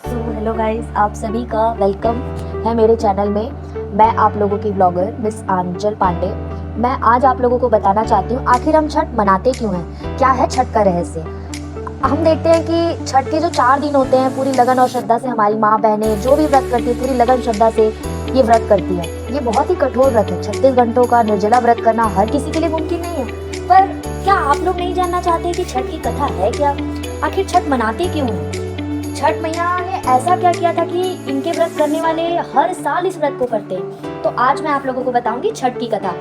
Hello guys, आप सभी का वेलकम है मेरे चैनल में। मैं आप लोगों की ब्लॉगर मिस आंचल पांडे। मैं आज आप लोगों को बताना चाहती हूँ आखिर हम छठ मनाते क्यों हैं, क्या है छठ का रहस्य। हम देखते हैं कि छठ के जो 4 दिन होते हैं पूरी लगन और श्रद्धा से हमारी माँ बहनें जो भी व्रत करती है पूरी लगन श्रद्धा से ये व्रत करती है। ये बहुत ही कठोर व्रत है। 36 घंटों का निर्जला व्रत करना हर किसी के लिए मुमकिन नहीं है। पर क्या आप लोग नहीं जानना चाहते कि छठ की कथा है क्या, आखिर छठ मनाते क्यों हैं। छठ मैया ने ऐसा क्या किया था कि इनके व्रत करने वाले हर साल इस व्रत को करते हैं। तो आज मैं आप लोगों को बताऊंगी छठ की कथा।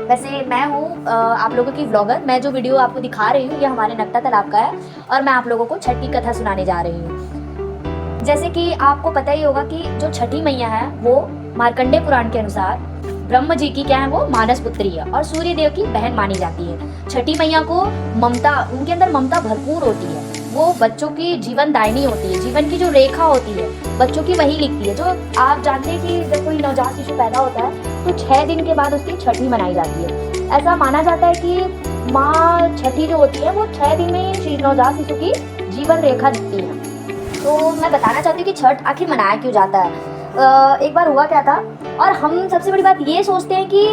वैसे मैं हूँ आप लोगों की व्लॉगर। मैं जो वीडियो आपको दिखा रही हूँ ये हमारे नक्ता तालाब का है और मैं आप लोगों को छठ की कथा सुनाने जा रही हूँ। जैसे कि आपको पता ही होगा कि जो छठी मैया है वो मार्कंडे पुराण के अनुसार ब्रह्म जी की क्या है, वो मानस पुत्री है और सूर्य देव की बहन मानी जाती है। छठी मैया को ममता, उनके अंदर ममता भरपूर होती है। वो बच्चों की जीवन दायिनी होती है, जीवन की जो रेखा होती है बच्चों की वही लिखती है। जो आप जानते हैं कि जब कोई नवजात शिशु पैदा होता है तो 6 दिन के बाद उसकी छठी मनाई जाती है। ऐसा माना जाता है कि माँ छठी जो होती है वो 6 दिन में नवजात शिशु की जीवन रेखा लिखती है। तो मैं बताना चाहती हूँ कि छठ आखिर मनाया क्यों जाता है। एक बार हुआ क्या था, और हम सबसे बड़ी बात ये सोचते हैं कि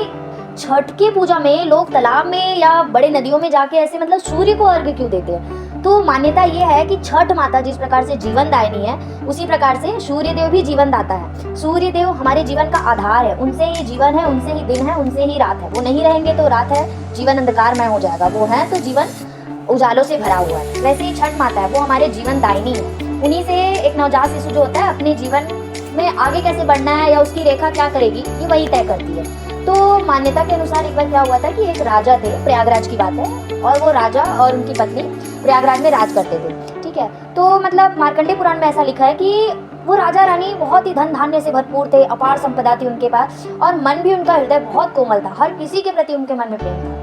छठ की पूजा में लोग तालाब में या बड़े नदियों में जाके ऐसे मतलब सूर्य को अर्घ्य क्यों देते हैं। तो मान्यता ये है कि छठ माता जिस प्रकार से जीवन दायिनी है उसी प्रकार से सूर्य देव भी जीवन दाता है। सूर्य देव हमारे जीवन का आधार है, उनसे ही जीवन है, उनसे ही दिन है, उनसे ही रात है। वो नहीं रहेंगे तो रात है, जीवन अंधकारमय हो जाएगा। वो है तो जीवन उजालों से भरा हुआ है। वैसे ही छठ माता है वो हमारे जीवन दायिनी है। उन्हीं से एक नवजात शिशु जो होता है अपने जीवन में आगे कैसे बढ़ना है या उसकी रेखा क्या करेगी ये वही तय करती है। तो मान्यता के अनुसार एक बार क्या हुआ था कि एक राजा थे, प्रयागराज की बात है, और वो राजा और उनकी पत्नी प्रयागराज में राज करते थे। ठीक है, तो मतलब मार्कंडे पुराण में ऐसा लिखा है कि वो राजा रानी बहुत ही धन धान्य से भरपूर थे, अपार संपदा थी उनके पास और मन भी उनका हृदय बहुत कोमल था। हर किसी के प्रति उनके मन में प्रेम था।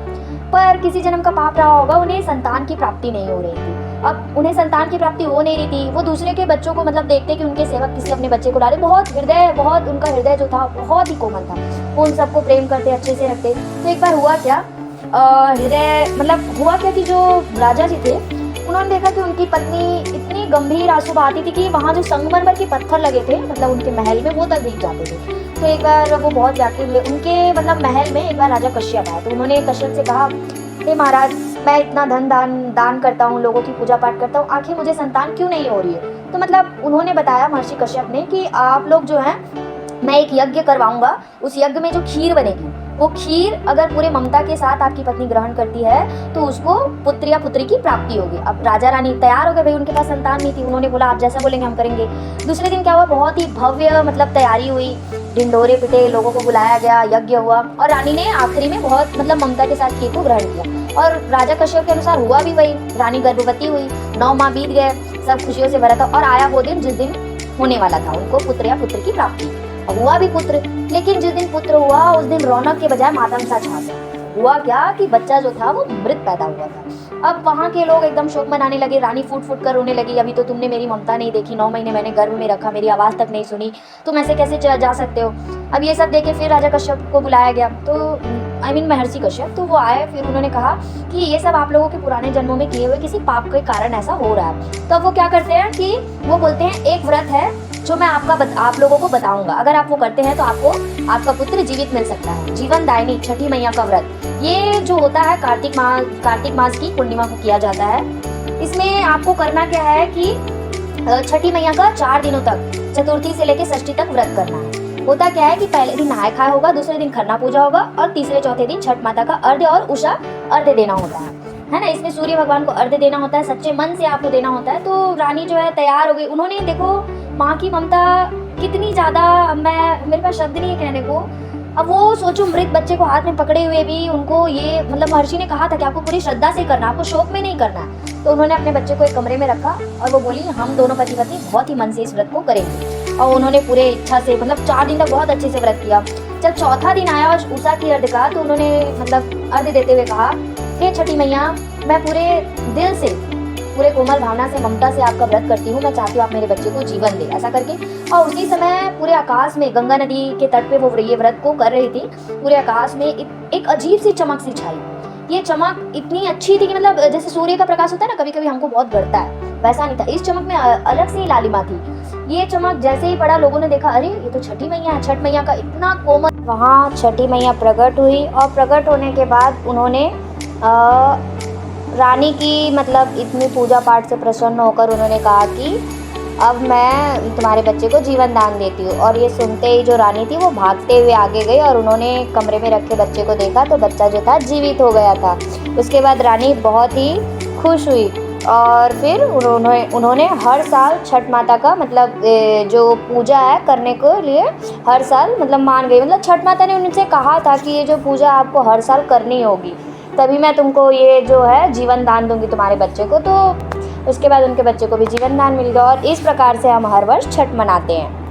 पर किसी जन्म का पाप रहा होगा, उन्हें संतान की प्राप्ति नहीं हो रही थी। अब उन्हें संतान की प्राप्ति हो नहीं रही थी। वो दूसरे के बच्चों को मतलब देखते कि उनके सेवक किसी अपने बच्चे को डाले, बहुत उनका हृदय जो था बहुत ही कोमल था। वो उन सबको प्रेम करते, अच्छे से रखते। तो एक बार हुआ क्या, हृदय मतलब हुआ क्या कि जो राजा जी थे उन्होंने देखा कि उनकी पत्नी इतनी गंभीर आंसू बहाती थी कि वहाँ जो संगमरमर के पत्थर लगे थे मतलब उनके महल में वो तक भीग जाते थे। तो एक बार वो बहुत व्याकुल हुए। उनके मतलब महल में एक बार राजा कश्यप आया तो उन्होंने कश्यप से कहा, हे महाराज, मैं इतना धन दान करता हूँ, लोगों की पूजा पाठ करता हूँ, आखिर मुझे संतान क्यों नहीं हो रही है। तो मतलब उन्होंने बताया महर्षि कश्यप ने कि आप लोग जो हैं मैं एक यज्ञ करवाऊंगा। उस यज्ञ में जो खीर बनेगी वो खीर अगर पूरे ममता के साथ आपकी पत्नी ग्रहण करती है तो उसको पुत्र या पुत्री की प्राप्ति होगी। अब राजा रानी तैयार हो गए, भाई उनके पास संतान नहीं थी। उन्होंने बोला आप जैसा बोलेंगे हम करेंगे। दूसरे दिन क्या हुआ, बहुत ही भव्य मतलब तैयारी हुई, ढिंढोरे पिटे, लोगों को बुलाया गया, यज्ञ हुआ और रानी ने आखिरी में बहुत मतलब ममता के साथ खीर को ग्रहण किया। और राजा कश्यप के अनुसार हुआ भी वही। रानी गर्भवती हुई, 9 माह बीत गए, सब खुशियों से भरा था और आया वो दिन जिस दिन होने वाला था उनको पुत्र या पुत्र की प्राप्ति। हुआ भी पुत्र, लेकिन जिस दिन पुत्र हुआ उस दिन रौनक के बजाय मातम सा छा गया। हुआ क्या कि बच्चा जो था वो मृत पैदा हुआ था। अब वहाँ के लोग एकदम शोक मनाने लगे। रानी फूट फूट कर रोने लगी, अभी तो तुमने मेरी ममता नहीं देखी, 9 महीने मैंने गर्भ में रखा, मेरी आवाज़ तक नहीं सुनी, तुम ऐसे कैसे जा सकते हो। अब ये सब देखे फिर राजा कश्यप को बुलाया गया, तो महर्षि कश्यप, तो वो आए। फिर उन्होंने कहा कि ये सब आप लोगों के पुराने जन्मों में किए हुए किसी पाप के कारण ऐसा हो रहा है। तो अब वो क्या करते हैं कि वो बोलते हैं एक व्रत है जो मैं आप लोगों को बताऊंगा, अगर आप वो करते हैं तो आपको आपका पुत्र जीवित मिल सकता है। जीवन दायिनी छठी मैया का व्रत ये जो होता है कार्तिक मास की पूर्णिमा को किया जाता है। इसमें आपको करना क्या है कि छठी मैया का 4 दिनों तक चतुर्थी से लेकर षष्ठी तक व्रत करना है। होता क्या है कि पहले दिन नहाय खाया होगा, दूसरे दिन खरना पूजा होगा और तीसरे चौथे दिन छठ माता का अर्घ्य और उषा अर्घ्य देना होता है ना। इसमें सूर्य भगवान को अर्घ्य देना होता है, सच्चे मन से आपको देना होता है। तो रानी जो है तैयार हो गई। उन्होंने देखो माँ की ममता कितनी ज्यादा, मेरे पास शब्द नहीं है कहने को। अब वो सोचो मृत बच्चे को हाथ में पकड़े हुए भी उनको ये मतलब महर्षि ने कहा था कि आपको पूरी श्रद्धा से करना, आपको शौक में नहीं करना है। तो उन्होंने अपने बच्चे को एक कमरे में रखा और वो बोली हम दोनों पति पत्नी बहुत ही मन से इस व्रत को करेंगे। और उन्होंने पूरे इच्छा से मतलब 4 दिन तक बहुत अच्छे से व्रत किया। जब चौथा दिन आया और उषा की अर्घ्य का, तो उन्होंने मतलब अर्घ्य देते हुए कहा, हे छठी मैया, मैं पूरे दिल से पूरे कोमल भावना से ममता से आपका व्रत करती हूँ। मैं चाहती हूँ आप मेरे बच्चे को जीवन दे, ऐसा करके। और उसी समय पूरे आकाश में गंगा नदी के तट पे वो ये व्रत को कर रही थी। पूरे आकाश में एक अजीब सी चमक सी छाई। ये चमक इतनी अच्छी थी कि मतलब जैसे सूर्य का प्रकाश होता है ना, कभी कभी हमको बहुत गड़ता है, वैसा नहीं था। इस चमक में अलग से ही लालिमा थी। ये चमक जैसे ही पड़ा, लोगों ने देखा अरे ये तो छठी मैया है। छठ मैया का इतना कोमल। वहाँ छठी मैया प्रकट हुई और प्रकट होने के बाद उन्होंने रानी की मतलब इतनी पूजा पाठ से प्रसन्न होकर उन्होंने कहा कि अब मैं तुम्हारे बच्चे को जीवन दान देती हूँ। और ये सुनते ही जो रानी थी वो भागते हुए आगे गई और उन्होंने कमरे में रखे बच्चे को देखा तो बच्चा जो था जीवित हो गया था। उसके बाद रानी बहुत ही खुश हुई और फिर उन्होंने हर साल छठ माता का मतलब जो पूजा है करने के लिए हर साल मतलब मान गई। मतलब छठ माता ने उनसे कहा था कि ये जो पूजा आपको हर साल करनी होगी, तभी मैं तुमको ये जो है जीवन दान दूंगी तुम्हारे बच्चे को। तो उसके बाद उनके बच्चे को भी जीवन दान मिल गया और इस प्रकार से हम हर वर्ष छठ मनाते हैं।